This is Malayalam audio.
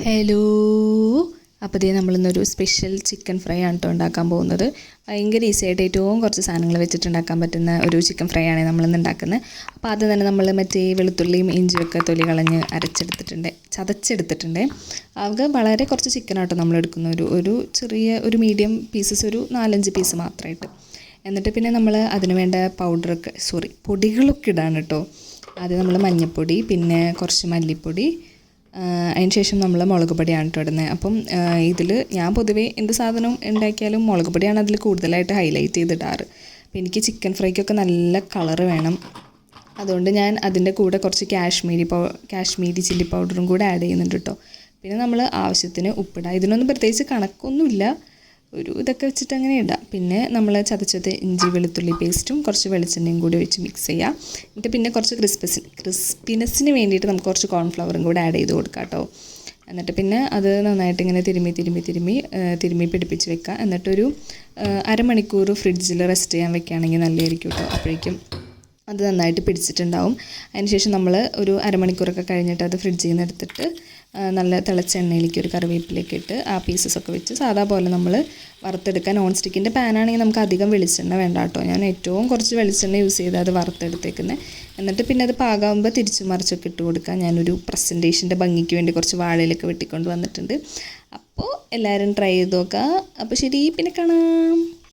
ഹലോ. അപ്പോൾ ഇതേ നമ്മളിന്നൊരു സ്പെഷ്യൽ ചിക്കൻ ഫ്രൈ ആണ് കേട്ടോ ഉണ്ടാക്കാൻ പോകുന്നത്. ഭയങ്കര ഈസി ആയിട്ട് ഏറ്റവും കുറച്ച് സാധനങ്ങൾ വെച്ചിട്ടുണ്ടാക്കാൻ പറ്റുന്ന ഒരു ചിക്കൻ ഫ്രൈ ആണ് നമ്മളിന്ന് ഉണ്ടാക്കുന്നത്. അപ്പോൾ ആദ്യം തന്നെ നമ്മൾ മറ്റേ വെളുത്തുള്ളിയും ഇഞ്ചിയൊക്കെ തൊലി കളഞ്ഞ് ചതച്ചെടുത്തിട്ടുണ്ട്. അത് വളരെ കുറച്ച് ചിക്കനാട്ടോ നമ്മൾ എടുക്കുന്ന ഒരു ചെറിയ ഒരു മീഡിയം പീസസ്, ഒരു 4-5 പീസ് മാത്രമായിട്ട്. എന്നിട്ട് പിന്നെ നമ്മൾ അതിന് വേണ്ട പൊടികളൊക്കെ ഇടാണ് കേട്ടോ. ആദ്യം നമ്മൾ മഞ്ഞൾപ്പൊടി, പിന്നെ കുറച്ച് മല്ലിപ്പൊടി, അതിന് ശേഷം നമ്മൾ മുളക് പൊടിയാണ് കേട്ടോ ഇടുന്നത്. അപ്പം ഇതിൽ ഞാൻ പൊതുവേ എന്ത് സാധനം ഉണ്ടാക്കിയാലും മുളക് പൊടിയാണ് അതിൽ കൂടുതലായിട്ട് ഹൈലൈറ്റ് ചെയ്തിടാറ്. അപ്പോൾ എനിക്ക് ചിക്കൻ ഫ്രൈക്കൊക്കെ നല്ല കളറ് വേണം. അതുകൊണ്ട് ഞാൻ അതിൻ്റെ കൂടെ കുറച്ച് കാശ്മീരി ചില്ലി പൗഡറും കൂടെ ആഡ് ചെയ്യുന്നുണ്ട് കേട്ടോ. പിന്നെ നമ്മൾ ആവശ്യത്തിന് ഉപ്പിടുക. ഇതിനൊന്നും പ്രത്യേകിച്ച് കണക്കൊന്നുമില്ല, ഇതൊക്കെ വെച്ചിട്ട് അങ്ങനെ ഇടാം. പിന്നെ നമ്മൾ ചതച്ചത് ഇഞ്ചി വെളുത്തുള്ളി പേസ്റ്റും കുറച്ച് വെളിച്ചെണ്ണയും കൂടി വെച്ച് മിക്സ് ചെയ്യുക. എന്നിട്ട് പിന്നെ കുറച്ച് ക്രിസ്പിനെസ്സിന് വേണ്ടിയിട്ട് നമുക്ക് കുറച്ച് കോൺഫ്ലവറും കൂടെ ആഡ് ചെയ്ത് കൊടുക്കാം കേട്ടോ. എന്നിട്ട് പിന്നെ അത് നന്നായിട്ട് ഇങ്ങനെ തിരുമ്മി പിടിപ്പിച്ച് വെക്കുക. എന്നിട്ടൊരു അരമണിക്കൂർ ഫ്രിഡ്ജിൽ റെസ്റ്റ് ചെയ്യാൻ വെക്കുകയാണെങ്കിൽ നല്ലതായിരിക്കും കേട്ടോ. അപ്പോഴേക്കും അത് നന്നായിട്ട് പിടിച്ചിട്ടുണ്ടാവും. അതിനുശേഷം നമ്മൾ ഒരു അരമണിക്കൂറൊക്കെ കഴിഞ്ഞിട്ട് അത് ഫ്രിഡ്ജിൽ നിന്ന് എടുത്തിട്ട് നല്ല തിളച്ച എണ്ണയിലേക്ക് ഒരു കറിവേപ്പിലേക്ക് ഇട്ട് ആ പീസസൊക്കെ വെച്ച് സാധാ പോലെ നമ്മൾ വറുത്തെടുക്കാൻ. നോൺ സ്റ്റിക്കിൻ്റെ പാനാണെങ്കിൽ നമുക്ക് അധികം വെളിച്ചെണ്ണ വേണ്ട കേട്ടോ. ഞാൻ ഏറ്റവും കുറച്ച് വെളിച്ചെണ്ണ യൂസ് ചെയ്ത് അത് വറുത്തെടുത്തേക്കുന്നത്. എന്നിട്ട് പിന്നെ അത് പാകാകുമ്പോൾ തിരിച്ചു മറിച്ചൊക്കെ ഇട്ട് കൊടുക്കുക. ഞാനൊരു പ്രസൻറ്റേഷൻ്റെ ഭംഗിക്ക് വേണ്ടി കുറച്ച് വാഴയിലൊക്കെ വെട്ടിക്കൊണ്ട് വന്നിട്ടുണ്ട്. അപ്പോൾ എല്ലാവരും ട്രൈ ചെയ്ത് നോക്കുക. അപ്പോൾ ശരി, പിന്നെ കാണാം.